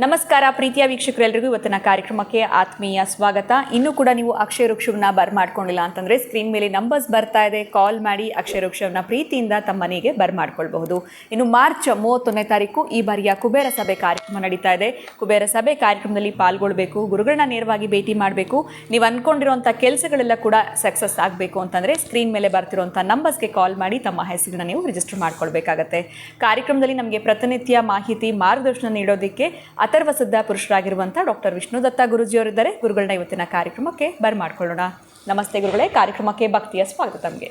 ನಮಸ್ಕಾರ ಪ್ರೀತಿಯ ವೀಕ್ಷಕರೆಲ್ಲರಿಗೂ ಇವತ್ತಿನ ಕಾರ್ಯಕ್ರಮಕ್ಕೆ ಆತ್ಮೀಯ ಸ್ವಾಗತ. ಇನ್ನೂ ಕೂಡ ನೀವು ಅಕ್ಷಯ ವೃಕ್ಷವನ್ನ ಬರ್ಮಾಡ್ಕೊಂಡಿಲ್ಲ ಅಂತಂದ್ರೆ ಸ್ಕ್ರೀನ್ ಮೇಲೆ ನಂಬರ್ಸ್ ಬರ್ತಾ ಇದೆ, ಕಾಲ್ ಮಾಡಿ ಅಕ್ಷಯ ವೃಕ್ಷವನ್ನ ಪ್ರೀತಿಯಿಂದ ತಮ್ಮ ಮನೆಗೆ ಬರ್ಮಾಡ್ಕೊಳ್ಬಹುದು. ಇನ್ನು ಮಾರ್ಚ್ 31ನೇ ತಾರೀಕು ಈ ಬಾರಿಯ ಕುಬೇರ ಸಭೆ ಕಾರ್ಯಕ್ರಮ ನಡೀತಾ ಇದೆ. ಕುಬೇರ ಸಭೆ ಕಾರ್ಯಕ್ರಮದಲ್ಲಿ ಪಾಲ್ಗೊಳ್ಬೇಕು, ಗುರುಗಳನ್ನ ನೇರವಾಗಿ ಭೇಟಿ ಮಾಡಬೇಕು. ನೀವು ಅನ್ಕೊಂಡಿರುವಂಥ ಕೆಲಸಗಳೆಲ್ಲ ಕೂಡ ಸಕ್ಸಸ್ ಆಗಬೇಕು ಅಂತಂದ್ರೆ ಸ್ಕ್ರೀನ್ ಮೇಲೆ ಬರ್ತಿರುವಂಥ ನಂಬರ್ಸ್ಗೆ ಕಾಲ್ ಮಾಡಿ ತಮ್ಮ ಹೆಸರನ್ನ ನೀವು ರಿಜಿಸ್ಟರ್ ಮಾಡ್ಕೊಳ್ಬೇಕಾಗತ್ತೆ. ಕಾರ್ಯಕ್ರಮದಲ್ಲಿ ನಮಗೆ ಪ್ರತಿನಿತ್ಯ ಮಾಹಿತಿ ಮಾರ್ಗದರ್ಶನ ನೀಡೋದಕ್ಕೆ ಅಥರ್ವ ಸಿದ್ಧ ಪುರುಷರಾಗಿರುವಂಥ ಡಾಕ್ಟರ್ ವಿಷ್ಣುದತ್ತ ಗುರುಜಿಯವರಿದ್ದಾರೆ. ಗುರುಗಳನ್ನ ಇವತ್ತಿನ ಕಾರ್ಯಕ್ರಮಕ್ಕೆ ಬರ್ಮಾಡ್ಕೊಳ್ಳೋಣ. ನಮಸ್ತೆ ಗುರುಗಳೇ, ಕಾರ್ಯಕ್ರಮಕ್ಕೆ ಭಕ್ತಿಯ ಸ್ವಾಗತ ತಮಗೆ.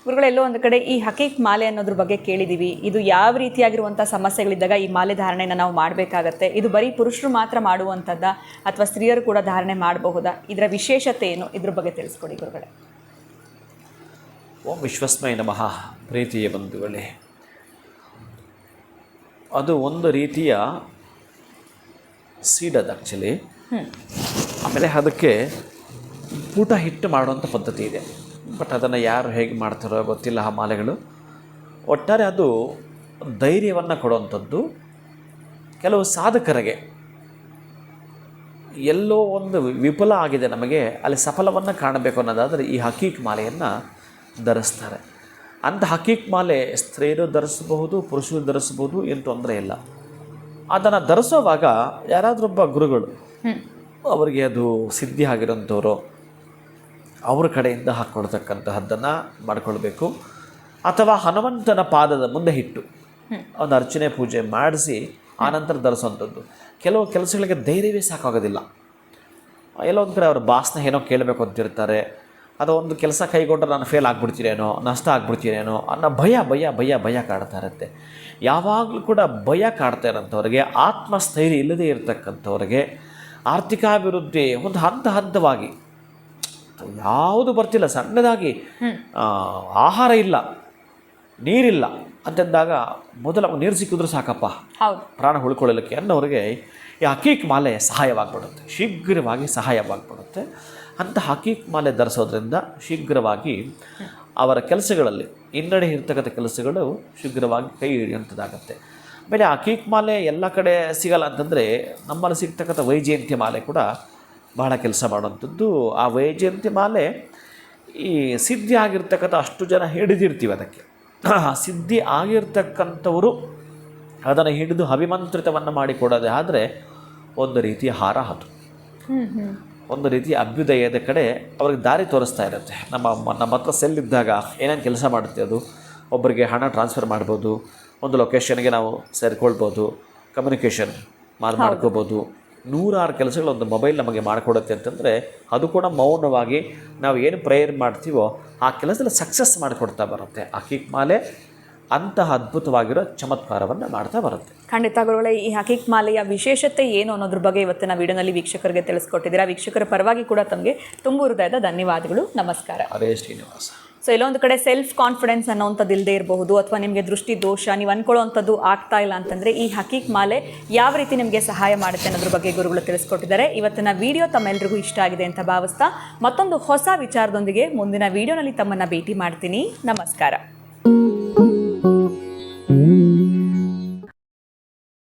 ಗುರುಗಳೆಲ್ಲೋ ಒಂದು ಕಡೆ ಈ ಹಕೀಕ್ ಮಾಲೆ ಅನ್ನೋದ್ರ ಬಗ್ಗೆ ಕೇಳಿದ್ದೀವಿ. ಇದು ಯಾವ ರೀತಿಯಾಗಿರುವಂಥ ಸಮಸ್ಯೆಗಳಿದ್ದಾಗ ಈ ಮಾಲೆ ಧಾರಣೆಯನ್ನು ನಾವು ಮಾಡಬೇಕಾಗತ್ತೆ? ಇದು ಬರೀ ಪುರುಷರು ಮಾತ್ರ ಮಾಡುವಂಥದ್ದ ಅಥವಾ ಸ್ತ್ರೀಯರು ಕೂಡ ಧಾರಣೆ ಮಾಡಬಹುದಾ? ಇದರ ವಿಶೇಷತೆ ಏನು? ಇದ್ರ ಬಗ್ಗೆ ತಿಳಿಸ್ಕೊಡಿ ಗುರುಗಳೇ. ಓಂ ವಿಶ್ವಸ್ಮೈ ನಮಃ. ಪ್ರೀತಿಯ ಬಂಧುಗಳೇ, ಅದು ಒಂದು ರೀತಿಯ ಸೀಡ್ ಅದು ಆ್ಯಕ್ಚುಲಿ. ಆಮೇಲೆ ಅದಕ್ಕೆ ಊಟ ಹಿಟ್ಟು ಮಾಡುವಂಥ ಪದ್ಧತಿ ಇದೆ, ಬಟ್ ಅದನ್ನು ಯಾರು ಹೇಗೆ ಮಾಡ್ತಾರೋ ಗೊತ್ತಿಲ್ಲ ಆ ಮಾಲೆಗಳು. ಒಟ್ಟಾರೆ ಅದು ಧೈರ್ಯವನ್ನು ಕೊಡುವಂಥದ್ದು. ಕೆಲವು ಸಾಧಕರಿಗೆ ಎಲ್ಲೋ ಒಂದು ವಿಫಲ ಆಗಿದೆ, ನಮಗೆ ಅಲ್ಲಿ ಸಫಲವನ್ನು ಕಾಣಬೇಕು ಅನ್ನೋದಾದರೆ ಈ ಹಕೀಕ್ ಮಾಲೆಯನ್ನು ಧರಿಸ್ತಾರೆ. ಅಂಥ ಹಕೀಕ್ ಮಾಲೆ ಸ್ತ್ರೀಯರು ಧರಿಸಬಹುದು, ಪುರುಷರು ಧರಿಸಬಹುದು, ಏನು ತೊಂದರೆ ಇಲ್ಲ. ಅದನ್ನು ಧರಿಸೋವಾಗ ಯಾರಾದ್ರೊಬ್ಬ ಗುರುಗಳು ಅವರಿಗೆ ಅದು ಸಿದ್ಧಿ ಆಗಿರೋಂಥವ್ರು ಅವ್ರ ಕಡೆಯಿಂದ ಹಾಕ್ಕೊಳ್ತಕ್ಕಂತಹದ್ದನ್ನು ಮಾಡಿಕೊಳ್ಬೇಕು. ಅಥವಾ ಹನುಮಂತನ ಪಾದದ ಮುಂದೆ ಇಟ್ಟು ಒಂದು ಅರ್ಚನೆ ಪೂಜೆ ಮಾಡಿಸಿ ಆನಂತರ ಧರಿಸುವಂಥದ್ದು. ಕೆಲವು ಕೆಲಸಗಳಿಗೆ ಧೈರ್ಯವೇ ಸಾಕಾಗೋದಿಲ್ಲ. ಎಲ್ಲೋ ಒಂದು ಕಡೆ ಅವ್ರ ಬಾಸ್ನ ಏನೋ ಕೇಳಬೇಕು ಅಂತಿರ್ತಾರೆ. ಅದು ಒಂದು ಕೆಲಸ ಕೈಗೊಂಡ್ರೆ ನಾನು ಫೇಲ್ ಆಗಿಬಿಡ್ತೀನೇನೋ, ನಷ್ಟ ಆಗಿಬಿಡ್ತೀನೇನೋ ಅನ್ನೋ ಭಯ ಭಯ ಭಯ ಭಯ ಕಾಡ್ತಾ ಇರುತ್ತೆ. ಯಾವಾಗಲೂ ಕೂಡ ಭಯ ಕಾಡ್ತಾ ಇರೋಂಥವ್ರಿಗೆ, ಆತ್ಮಸ್ಥೈರ್ಯ ಇಲ್ಲದೇ ಇರತಕ್ಕಂಥವ್ರಿಗೆ, ಆರ್ಥಿಕಾಭಿವೃದ್ಧಿ ಒಂದು ಹಂತವಾಗಿ ಯಾವುದು ಬರ್ತಿಲ್ಲ, ಸಣ್ಣದಾಗಿ ಆಹಾರ ಇಲ್ಲ, ನೀರಿಲ್ಲ ಅಂತಂದಾಗ ಮೊದಲ ನೀರು ಸಿಕ್ಕಿದ್ರು ಸಾಕಪ್ಪ ಪ್ರಾಣ ಉಳ್ಕೊಳ್ಳಲಿಕ್ಕೆ ಅನ್ನೋರಿಗೆ ಈ ಹಕೀಕ್ ಮಾಲೆ ಸಹಾಯವಾಗ್ಬಿಡುತ್ತೆ, ಶೀಘ್ರವಾಗಿ ಸಹಾಯವಾಗ್ಬಿಡುತ್ತೆ. ಅಂಥ ಹಕೀಕ್ ಮಾಲೆ ಧರಿಸೋದ್ರಿಂದ ಶೀಘ್ರವಾಗಿ ಅವರ ಕೆಲಸಗಳಲ್ಲಿ ಹಿನ್ನಡೆ ಇರ್ತಕ್ಕಂಥ ಕೆಲಸಗಳು ಶೀಘ್ರವಾಗಿ ಕೈ ಹಿಡಿಯುವಂಥದ್ದಾಗತ್ತೆ. ಆಮೇಲೆ ಹಕೀಕ್ ಮಾಲೆ ಎಲ್ಲ ಕಡೆ ಸಿಗಲ್ಲ ಅಂತಂದರೆ ನಮ್ಮಲ್ಲಿ ಸಿಗ್ತಕ್ಕಂಥ ವೈಜಯಂತಿ ಮಾಲೆ ಕೂಡ ಬಹಳ ಕೆಲಸ ಮಾಡುವಂಥದ್ದು. ಆ ವೈಜಯಂತಿ ಮಾಲೆ ಈ ಸಿದ್ಧಿ ಆಗಿರ್ತಕ್ಕಂಥ ಅಷ್ಟು ಜನ ಹಿಡಿದಿರ್ತೀವಿ ಅದಕ್ಕೆ. ಸಿದ್ಧಿ ಆಗಿರ್ತಕ್ಕಂಥವರು ಅದನ್ನು ಹಿಡಿದು ಅಭಿಮಂತ್ರಿತವನ್ನು ಮಾಡಿಕೊಡೋದೇ ಆದರೆ ಒಂದು ರೀತಿಯ ಹಾರ, ಅದು ಒಂದು ರೀತಿಯ ಅಭ್ಯುದಯದ ಕಡೆ ಅವ್ರಿಗೆ ದಾರಿ ತೋರಿಸ್ತಾ ಇರುತ್ತೆ. ನಮ್ಮ ಹತ್ರ ಸೆಲ್ ಇದ್ದಾಗ ಏನೇನು ಕೆಲಸ ಮಾಡುತ್ತೆ ಅದು. ಒಬ್ಬರಿಗೆ ಹಣ ಟ್ರಾನ್ಸ್ಫರ್ ಮಾಡ್ಬೋದು, ಒಂದು ಲೊಕೇಶನ್ಗೆ ನಾವು ಸೇರಿಕೊಳ್ಬೋದು, ಕಮ್ಯುನಿಕೇಷನ್ ಮಾಡ್ಕೋಬೋದು. 106 ಕೆಲಸಗಳು ಒಂದು ಮೊಬೈಲ್ ನಮಗೆ ಮಾಡಿಕೊಡುತ್ತೆ ಅಂತಂದರೆ ಅದು ಕೂಡ ಮೌನವಾಗಿ ನಾವು ಏನು ಪ್ರೇಯರ್ ಮಾಡ್ತೀವೋ ಆ ಕೆಲಸದಲ್ಲಿ ಸಕ್ಸಸ್ ಮಾಡಿಕೊಡ್ತಾ ಬರುತ್ತೆ. ಹಕೀಕ್ ಮಾಲೆ ಅಂತಹ ಅದ್ಭುತವಾಗಿರೋ ಚಮತ್ಕಾರವನ್ನು ಮಾಡ್ತಾ ಬರುತ್ತೆ. ಖಂಡಿತ ಗುರುಗಳೇ, ಈ ಹಕೀಕ್ ಮಾಲೆಯ ವಿಶೇಷತೆ ಏನು ಅನ್ನೋದ್ರ ಬಗ್ಗೆ ಇವತ್ತಿನ ವಿಡಿಯೋನಲ್ಲಿ ವೀಕ್ಷಕರಿಗೆ ತಿಳಿಸ್ಕೊಟ್ಟಿದ್ದೀರಾ. ವೀಕ್ಷಕರ ಪರವಾಗಿ ಕೂಡ ತಮಗೆ ತುಂಬ ಹೃದಯದ ಧನ್ಯವಾದಗಳು. ನಮಸ್ಕಾರ. ಹರೇ ಶ್ರೀನಿವಾಸ. ಸೊ ಎಲ್ಲೊಂದು ಕಡೆ ಸೆಲ್ಫ್ ಕಾನ್ಫಿಡೆನ್ಸ್ ಅನ್ನೋಂಥದ್ದು ಇಲ್ಲದೆ ಇರಬಹುದು, ಅಥವಾ ನಿಮಗೆ ದೃಷ್ಟಿ ದೋಷ, ನೀವು ಅಂದ್ಕೊಳ್ಳೋವಂಥದ್ದು ಆಗ್ತಾ ಇಲ್ಲ ಅಂತಂದರೆ ಈ ಹಕೀಕ್ ಮಾಲೆ ಯಾವ ರೀತಿ ನಿಮಗೆ ಸಹಾಯ ಮಾಡುತ್ತೆ ಅನ್ನೋದ್ರ ಬಗ್ಗೆ ಗುರುಗಳು ತಿಳಿಸ್ಕೊಟ್ಟಿದ್ದಾರೆ. ಇವತ್ತಿನ ವಿಡಿಯೋ ತಮ್ಮೆಲ್ಲರಿಗೂ ಇಷ್ಟ ಆಗಿದೆ ಅಂತ ಭಾವಿಸ್ತಾ ಮತ್ತೊಂದು ಹೊಸ ವಿಚಾರದೊಂದಿಗೆ ಮುಂದಿನ ವಿಡಿಯೋನಲ್ಲಿ ತಮ್ಮನ್ನು ಭೇಟಿ ಮಾಡ್ತೀನಿ. ನಮಸ್ಕಾರ.